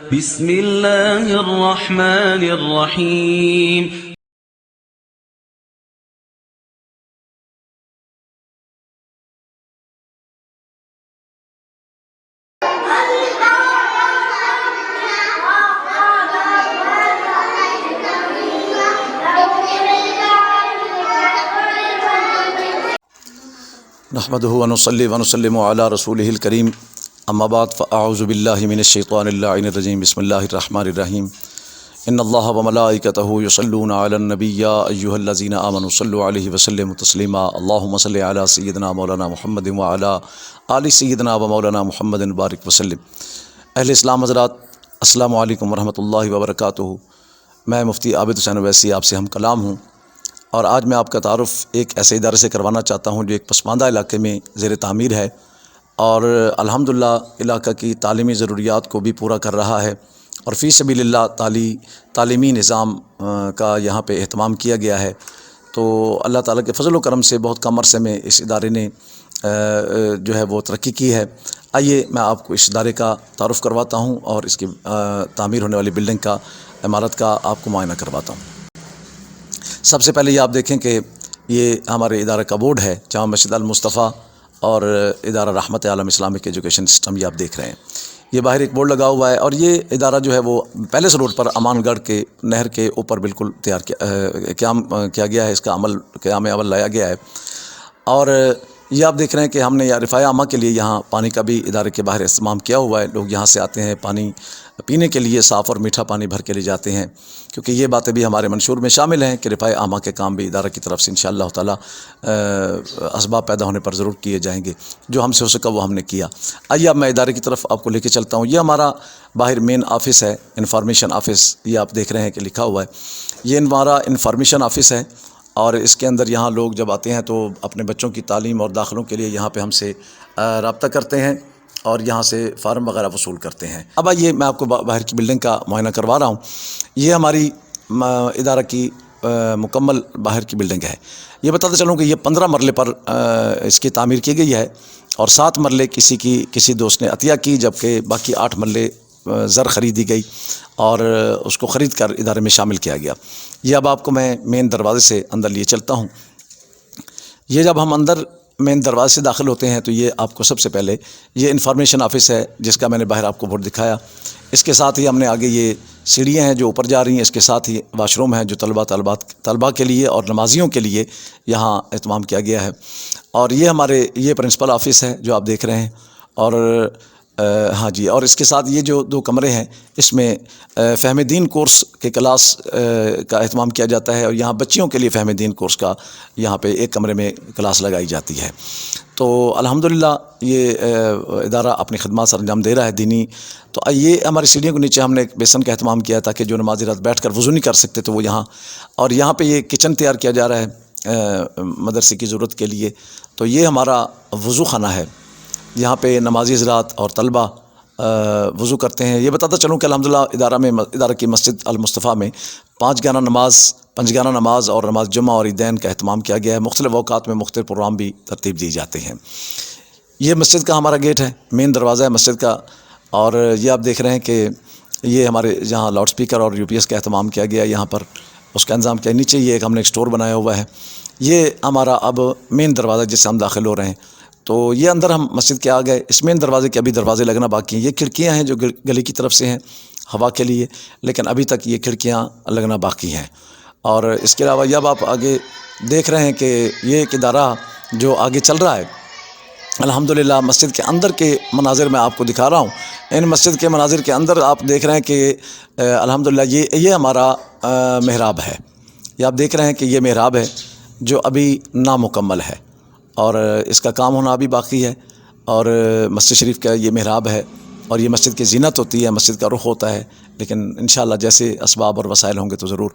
بسم الله الرحمن الرحيم. نحمده ونصلي ونسلم على رسوله الكريم اما بعد فاعوذ بالله من الشيطان اللعين الرجيم بسم الله الرحمن الرحيم ان الله وملائكته يصلون على النبي يا ايها الذين امنوا صلوا عليه وسلموا تسليما اللهم صل على سيدنا مولانا محمد وعلى آل سيدنا ومولانا محمد بارك وسلم۔ اہل اسلام حضرات، السلام علیکم ورحمۃ اللہ وبرکاتہ۔ میں مفتی عابد حسین اویسی آپ سے ہم کلام ہوں، اور آج میں آپ کا تعارف ایک ایسے ادارے سے کروانا چاہتا ہوں جو ایک پسماندہ علاقے میں زیر تعمیر ہے، اور الحمدللہ علاقہ کی تعلیمی ضروریات کو بھی پورا کر رہا ہے، اور فی سبیل اللہ تعلیمی نظام کا یہاں پہ اہتمام کیا گیا ہے۔ تو اللہ تعالیٰ کے فضل و کرم سے بہت کم عرصے میں اس ادارے نے جو ہے وہ ترقی کی ہے۔ آئیے میں آپ کو اس ادارے کا تعارف کرواتا ہوں اور اس کی تعمیر ہونے والی بلڈنگ کا، عمارت کا آپ کو معائنہ کرواتا ہوں۔ سب سے پہلے یہ آپ دیکھیں کہ یہ ہمارے ادارے کا بورڈ ہے، جامع مسجد المصطفیٰ اور ادارہ رحمت عالم اسلامک ایجوکیشن سسٹم، یہ آپ دیکھ رہے ہیں۔ یہ باہر ایک بورڈ لگا ہوا ہے، اور یہ ادارہ جو ہے وہ پیلس روڈ پر امان گڑھ کے نہر کے اوپر بالکل تیار قیام کیا گیا ہے، اس کا قیام عمل لایا گیا ہے۔ اور یہ آپ دیکھ رہے ہیں کہ ہم نے یہ رفاع عامہ کے لیے یہاں پانی کا بھی ادارے کے باہر اہتمام کیا ہوا ہے۔ لوگ یہاں سے آتے ہیں پانی پینے کے لیے، صاف اور میٹھا پانی بھر کے لے جاتے ہیں، کیونکہ یہ باتیں بھی ہمارے منشور میں شامل ہیں کہ رفاع عامہ کے کام بھی ادارہ کی طرف سے انشاءاللہ تعالی اسباب پیدا ہونے پر ضرور کیے جائیں گے۔ جو ہم سے ہو سکا وہ ہم نے کیا۔ آئیے اب میں ادارے کی طرف آپ کو لے کے چلتا ہوں۔ یہ ہمارا باہر مین آفس ہے، انفارمیشن آفس، یہ آپ دیکھ رہے ہیں کہ لکھا ہوا ہے۔ یہ ہمارا انفارمیشن آفس ہے، اور اس کے اندر یہاں لوگ جب آتے ہیں تو اپنے بچوں کی تعلیم اور داخلوں کے لیے یہاں پہ ہم سے رابطہ کرتے ہیں اور یہاں سے فارم وغیرہ وصول کرتے ہیں۔ اب آئیے میں آپ کو باہر کی بلڈنگ کا معائنہ کروا رہا ہوں۔ یہ ہماری ادارہ کی مکمل باہر کی بلڈنگ ہے۔ یہ بتاتے چلوں کہ یہ 15 مرلے پر اس کی تعمیر کی گئی ہے، اور 7 مرلے کسی دوست نے عطیہ کی، جبکہ باقی 8 مرلے زر خریدی گئی اور اس کو خرید کر ادارے میں شامل کیا گیا۔ یہ اب آپ کو میں مین دروازے سے اندر لیے چلتا ہوں۔ یہ جب ہم اندر مین دروازے سے داخل ہوتے ہیں تو یہ آپ کو سب سے پہلے یہ انفارمیشن آفس ہے، جس کا میں نے باہر آپ کو بورڈ دکھایا۔ اس کے ساتھ ہی ہم نے آگے یہ سیڑھیاں ہیں جو اوپر جا رہی ہیں، اس کے ساتھ ہی واش روم ہے جو طلباء کے لیے اور نمازیوں کے لیے یہاں اہتمام کیا گیا ہے۔ اور یہ پرنسپل آفس ہے جو آپ دیکھ رہے ہیں، اور ہاں جی، اور اس کے ساتھ یہ جو 2 کمرے ہیں، اس میں فہم دین کورس کے کلاس کا اہتمام کیا جاتا ہے، اور یہاں بچیوں کے لیے فہم دین کورس کا یہاں پہ ایک کمرے میں کلاس لگائی جاتی ہے۔ تو الحمدللہ یہ ادارہ اپنی خدمات سر انجام دے رہا ہے دینی۔ تو یہ ہماری سیڑھیوں کے نیچے ہم نے ایک بیسن کا اہتمام کیا تاکہ جو نمازی رات بیٹھ کر وضو نہیں کر سکتے تو وہ یہاں، اور یہاں پہ یہ کچن تیار کیا جا رہا ہے مدرسے کی ضرورت کے لیے۔ تو یہ ہمارا وضو خانہ ہے، یہاں پہ نمازی حضرات اور طلبہ وضو کرتے ہیں۔ یہ بتاتا چلوں کہ الحمدللہ ادارہ کی مسجد المصطفیٰ میں 5 گانہ نماز اور نماز جمعہ اور عیدین کا اہتمام کیا گیا ہے۔ مختلف اوقات میں مختلف پروگرام بھی ترتیب دی جاتے ہیں۔ یہ مسجد کا ہمارا گیٹ ہے، مین دروازہ ہے مسجد کا، اور یہ آپ دیکھ رہے ہیں کہ یہ ہمارے جہاں لاؤڈ سپیکر اور UPS کا اہتمام کیا گیا ہے، یہاں پر اس کا انتظام کیا ہے۔ نیچے یہ ہم نے ایک سٹور بنایا ہوا ہے۔ یہ ہمارا اب مین دروازہ جس سے ہم داخل ہو رہے ہیں۔ تو یہ اندر ہم مسجد کے آ گئے۔ اس مین دروازے کے ابھی دروازے لگنا باقی ہیں۔ یہ کھڑکیاں ہیں جو گلی کی طرف سے ہیں ہوا کے لیے، لیکن ابھی تک یہ کھڑکیاں لگنا باقی ہیں۔ اور اس کے علاوہ اب آپ آگے دیکھ رہے ہیں کہ یہ ایک ادارہ جو آگے چل رہا ہے، الحمدللہ مسجد کے اندر کے مناظر میں آپ کو دکھا رہا ہوں۔ ان مسجد کے مناظر کے اندر آپ دیکھ رہے ہیں کہ الحمدللہ یہ ہمارا محراب ہے۔ یہ آپ دیکھ رہے ہیں کہ یہ محراب ہے جو ابھی نامکمل ہے، اور اس کا کام ہونا ابھی باقی ہے۔ اور مسجد شریف کا یہ محراب ہے، اور یہ مسجد کی زینت ہوتی ہے، مسجد کا رخ ہوتا ہے، لیکن انشاءاللہ جیسے اسباب اور وسائل ہوں گے تو ضرور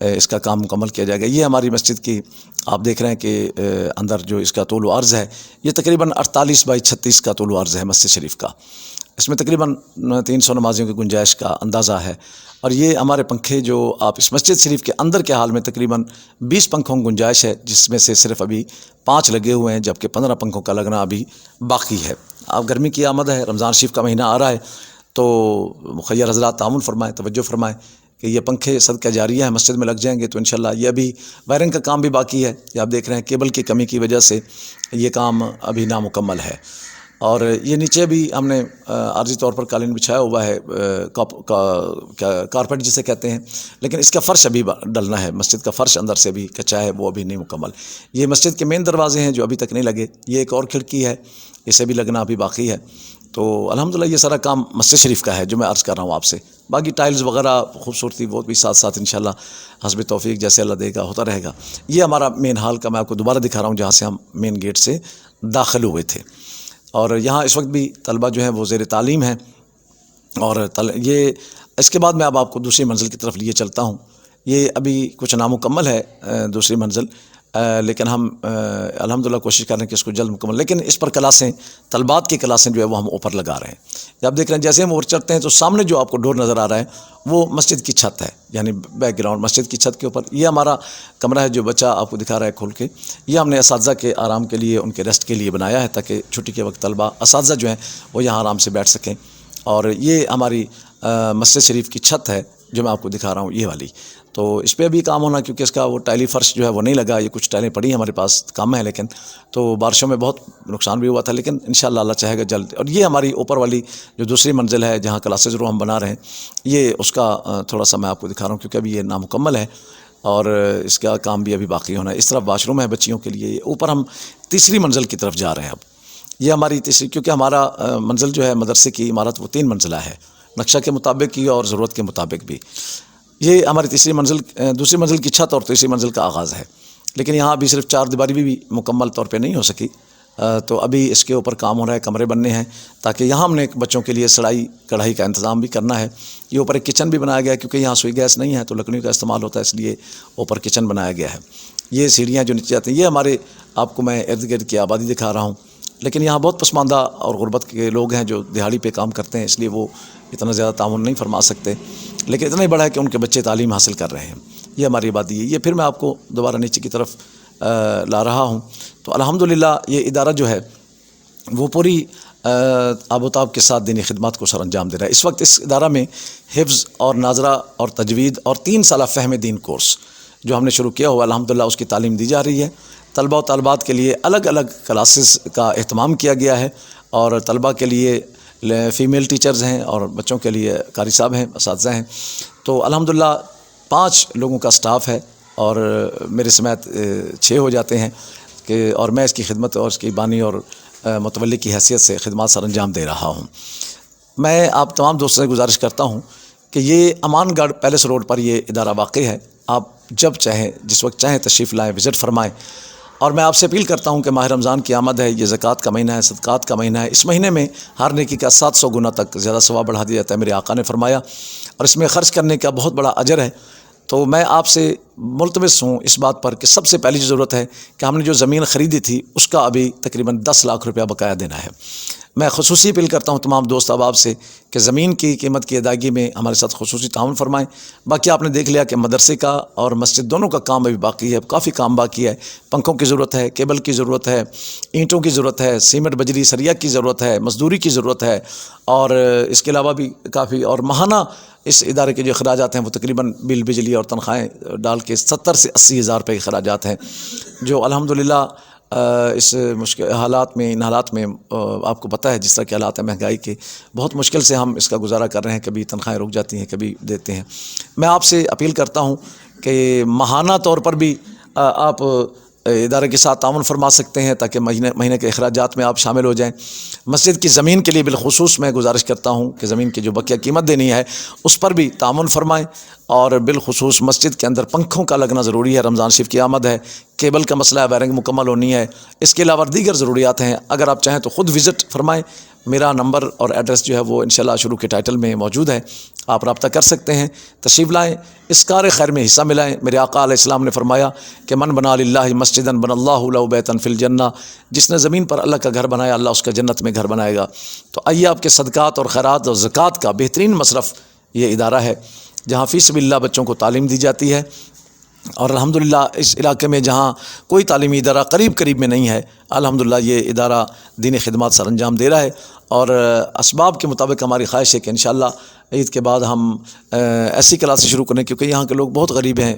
اس کا کام مکمل کیا جائے گا۔ یہ ہماری مسجد کی آپ دیکھ رہے ہیں کہ اندر جو اس کا طول و عرض ہے، یہ تقریباً 48 بائی 36 کا طول و عرض ہے مسجد شریف کا۔ اس میں تقریباً 300 نمازیوں کی گنجائش کا اندازہ ہے۔ اور یہ ہمارے پنکھے جو آپ اس مسجد شریف کے اندر کے حال میں تقریباً 20 پنکھوں کی گنجائش ہے، جس میں سے صرف ابھی 5 لگے ہوئے ہیں، جبکہ 15 پنکھوں کا لگنا ابھی باقی ہے۔ اب گرمی کی آمد ہے، رمضان شریف کا مہینہ آ رہا ہے، تو مخیر حضرات تعاون فرمائیں، توجہ فرمائیں کہ یہ پنکھے صدقہ جاریہ ہیں، مسجد میں لگ جائیں گے تو انشاءاللہ یہ ابھی وائرنگ کا کام بھی باقی ہے، یہ آپ دیکھ رہے ہیں کیبل کی کمی کی وجہ سے یہ کام ابھی نامکمل ہے۔ اور یہ نیچے بھی ہم نے عارضی طور پر قالین بچھایا ہوا ہے، کارپیٹ جسے کہتے ہیں، لیکن اس کا فرش ابھی ڈلنا ہے، مسجد کا فرش اندر سے بھی کچا ہے، وہ ابھی نہیں مکمل۔ یہ مسجد کے مین دروازے ہیں جو ابھی تک نہیں لگے، یہ ایک اور کھڑکی ہے، اسے بھی لگنا ابھی باقی ہے۔ تو الحمدللہ یہ سارا کام مسجد شریف کا ہے جو میں عرض کر رہا ہوں آپ سے، باقی ٹائلز وغیرہ خوبصورتی وہ بھی ساتھ ساتھ انشاءاللہ حسب توفیق جیسے اللہ دے گا ہوتا رہے گا۔ یہ ہمارا مین ہال کا میں آپ کو دوبارہ دکھا رہا ہوں جہاں سے ہم مین گیٹ سے داخل ہوئے تھے، اور یہاں اس وقت بھی طلبہ جو ہیں وہ زیر تعلیم ہیں، اور یہ اس کے بعد میں اب آپ کو دوسری منزل کی طرف لیے چلتا ہوں۔ یہ ابھی کچھ نامکمل ہے دوسری منزل، لیکن ہم الحمدللہ کوشش کر رہے ہیں کہ اس کو جلد مکمل، لیکن اس پر کلاسیں طلبات کی کلاسیں جو ہے وہ ہم اوپر لگا رہے ہیں۔ یہ آپ دیکھ رہے ہیں جیسے ہم اوپر چڑھتے ہیں تو سامنے جو آپ کو ڈور نظر آ رہا ہے وہ مسجد کی چھت ہے، یعنی بیک گراؤنڈ مسجد کی چھت کے اوپر یہ ہمارا کمرہ ہے جو بچہ آپ کو دکھا رہا ہے کھول کے، یہ ہم نے اساتذہ کے آرام کے لیے، ان کے ریسٹ کے لیے بنایا ہے تاکہ چھٹی کے وقت طلبہ اساتذہ جو ہیں وہ یہاں آرام سے بیٹھ سکیں۔ اور یہ ہماری مسجد شریف کی چھت ہے جو میں آپ کو دکھا رہا ہوں، یہ والی، تو اس پہ بھی کام ہونا کیونکہ اس کا وہ ٹائلی فرش جو ہے وہ نہیں لگا، یہ کچھ ٹائلیں پڑی ہیں ہمارے پاس کم ہے، لیکن تو بارشوں میں بہت نقصان بھی ہوا تھا، لیکن انشاءاللہ اللہ چاہے گا جلد۔ اور یہ ہماری اوپر والی جو دوسری منزل ہے جہاں کلاسز رو ہم بنا رہے ہیں، یہ اس کا تھوڑا سا میں آپ کو دکھا رہا ہوں کیونکہ ابھی یہ نامکمل ہے اور اس کا کام بھی ابھی باقی ہونا ہے۔ اس طرف واش روم ہے بچیوں کے لیے، اوپر ہم تیسری منزل کی طرف جا رہے ہیں اب۔ یہ ہماری تیسری، کیونکہ ہمارا منزل جو ہے مدرسے کی عمارت وہ 3 منزلہ ہے، نقشہ کے مطابق ہی اور ضرورت کے مطابق بھی۔ یہ ہماری تیسری منزل، دوسری منزل کی چھت اور تیسری منزل کا آغاز ہے، لیکن یہاں ابھی صرف 4 دیواری بھی مکمل طور پہ نہیں ہو سکی، تو ابھی اس کے اوپر کام ہو رہا ہے، کمرے بننے ہیں تاکہ یہاں ہم نے بچوں کے لیے سڑائی کڑھائی کا انتظام بھی کرنا ہے۔ یہ اوپر ایک کچن بھی بنایا گیا ہے کیونکہ یہاں سوئی گیس نہیں ہے تو لکڑیوں کا استعمال ہوتا ہے، اس لیے اوپر کچن بنایا گیا ہے۔ یہ سیڑھیاں جو نیچے آتی ہیں، یہ ہمارے آپ کو میں ارد گرد کی آبادی دکھا رہا ہوں، لیکن یہاں بہت پسماندہ اور غربت کے لوگ ہیں جو دیہاڑی پہ کام کرتے ہیں، اس لیے وہ اتنا زیادہ تعاون نہیں فرما سکتے، لیکن اتنا ہی بڑا ہے کہ ان کے بچے تعلیم حاصل کر رہے ہیں۔ یہ ہماری آبادی ہے۔ یہ پھر میں آپ کو دوبارہ نیچے کی طرف لا رہا ہوں، تو الحمدللہ یہ ادارہ جو ہے وہ پوری آب و تاب کے ساتھ دینی خدمات کو سر انجام دے رہا ہے۔ اس وقت اس ادارہ میں حفظ اور ناظرہ اور تجوید اور 3 سالہ فہم دین کورس جو ہم نے شروع کیا ہوا الحمدللہ اس کی تعلیم دی جا رہی ہے۔ طلبہ و طالبات کے لیے الگ الگ کلاسز کا اہتمام کیا گیا ہے، اور طلبہ کے لیے فیمیل ٹیچرز ہیں اور بچوں کے لیے قاری صاحب ہیں، اساتذہ ہیں۔ تو الحمدللہ 5 لوگوں کا سٹاف ہے اور میرے سمیت 6 ہو جاتے ہیں کہ، اور میں اس کی خدمت اور اس کی بانی اور متولی کی حیثیت سے خدمات سر انجام دے رہا ہوں۔ میں آپ تمام دوستوں سے گزارش کرتا ہوں کہ یہ امان گڑھ پیلس روڈ پر یہ ادارہ واقع ہے، آپ جب چاہیں جس وقت چاہیں تشریف لائیں، وزٹ فرمائیں۔ اور میں آپ سے اپیل کرتا ہوں کہ ماہ رمضان کی آمد ہے، یہ زکوٰۃ کا مہینہ ہے، صدقات کا مہینہ ہے، اس مہینے میں ہر نیکی کا 700 گنا تک زیادہ ثواب بڑھا دیا جاتا ہے، میرے آقا نے فرمایا، اور اس میں خرچ کرنے کا بہت بڑا اجر ہے۔ تو میں آپ سے ملتمس ہوں اس بات پر کہ سب سے پہلی جو ضرورت ہے کہ ہم نے جو زمین خریدی تھی اس کا ابھی تقریباً 10 لاکھ روپیہ بقایا دینا ہے۔ میں خصوصی اپیل کرتا ہوں تمام دوست احباب سے کہ زمین کی قیمت کی ادائیگی میں ہمارے ساتھ خصوصی تعاون فرمائیں۔ باقی آپ نے دیکھ لیا کہ مدرسے کا اور مسجد دونوں کا کام ابھی باقی ہے، کافی کام باقی ہے، پنکھوں کی ضرورت ہے، کیبل کی ضرورت ہے، اینٹوں کی ضرورت ہے، سیمنٹ بجری سریا کی ضرورت ہے، مزدوری کی ضرورت ہے، اور اس کے علاوہ بھی کافی، اور ماہانہ اس ادارے کے جو اخراجات ہیں وہ تقریباً بل بجلی اور تنخواہیں ڈال کے 70 سے 80 ہزار روپے کے اخراجات ہیں، جو الحمدللہ اس مشکل حالات میں، ان حالات میں آپ کو پتہ ہے جس طرح کے حالات ہیں مہنگائی کے، بہت مشکل سے ہم اس کا گزارا کر رہے ہیں، کبھی تنخواہیں رک جاتی ہیں کبھی دیتے ہیں۔ میں آپ سے اپیل کرتا ہوں کہ ماہانہ طور پر بھی آپ ادارے کے ساتھ تعاون فرما سکتے ہیں تاکہ مہینے کے اخراجات میں آپ شامل ہو جائیں۔ مسجد کی زمین کے لیے بالخصوص میں گزارش کرتا ہوں کہ زمین کی جو بقیہ قیمت دینی ہے اس پر بھی تعاون فرمائیں، اور بالخصوص مسجد کے اندر پنکھوں کا لگنا ضروری ہے، رمضان شریف کی آمد ہے، کیبل کا مسئلہ ہے، وائرنگ مکمل ہونی ہے، اس کے علاوہ دیگر ضروریات ہیں۔ اگر آپ چاہیں تو خود وزٹ فرمائیں، میرا نمبر اور ایڈریس جو ہے وہ انشاءاللہ شروع کے ٹائٹل میں موجود ہے، آپ رابطہ کر سکتے ہیں، تشریف لائیں، اس کار خیر میں حصہ ملائیں۔ میرے آقا علیہ السلام نے فرمایا کہ من بنا للہ مسجدا بن اللہ لہ بیتا فی الجنہ، جس نے زمین پر اللہ کا گھر بنایا اللہ اس کا جنت میں گھر بنائے گا۔ تو آئیے آپ کے صدقات اور خیرات اور زکوٰۃ کا بہترین مصرف یہ ادارہ ہے جہاں فی سبیل اللہ بچوں کو تعلیم دی جاتی ہے، اور الحمدللہ اس علاقے میں جہاں کوئی تعلیمی ادارہ قریب میں نہیں ہے، الحمدللہ یہ ادارہ دینی خدمات سر انجام دے رہا ہے، اور اسباب کے مطابق ہماری خواہش ہے کہ انشاءاللہ عید کے بعد ہم ایسی کلاسیں شروع کریں، کیونکہ یہاں کے لوگ بہت غریب ہیں،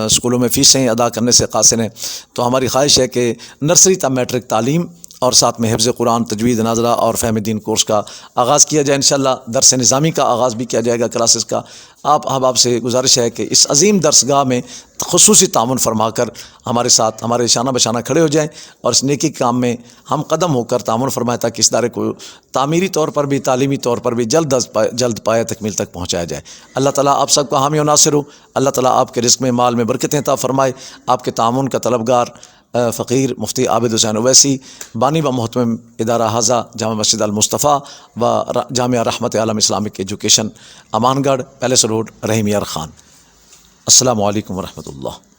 اسکولوں میں فیسیں ادا کرنے سے قاصر ہیں، تو ہماری خواہش ہے کہ نرسری تا میٹرک تعلیم اور ساتھ میں حفظ قرآن، تجوید، ناظرہ اور فہم دین کورس کا آغاز کیا جائے انشاءاللہ۔ درس نظامی کا آغاز بھی کیا جائے گا، کلاسز کا۔ آپ احباب سے گزارش ہے کہ اس عظیم درسگاہ میں خصوصی تعاون فرما کر ہمارے ساتھ ہمارے شانہ بشانہ کھڑے ہو جائیں، اور اس نیکی کے کام میں ہم قدم ہو کر تعاون فرمائیں، تاکہ اس ادارے کو تعمیری طور پر بھی، تعلیمی طور پر بھی جلد پایہ تکمیل تک پہنچایا جائے۔ اللہ تعالیٰ آپ سب کا حامی و ناصر ہو، اللہ تعالیٰ آپ کے رزق میں، مال میں برکتیں عطا فرمائے۔ آپ کے تعاون کا طلبگار فقیر مفتی عابد حسین اویسی، بانی و محتمم ادارہ حاضہ جامع مسجد المصطفیٰ و جامعہ رحمت عالم اسلامک ایجوکیشن، امان گڑھ، پیلس روڈ، رحیم یار خان۔ السلام علیکم ورحمۃ اللہ۔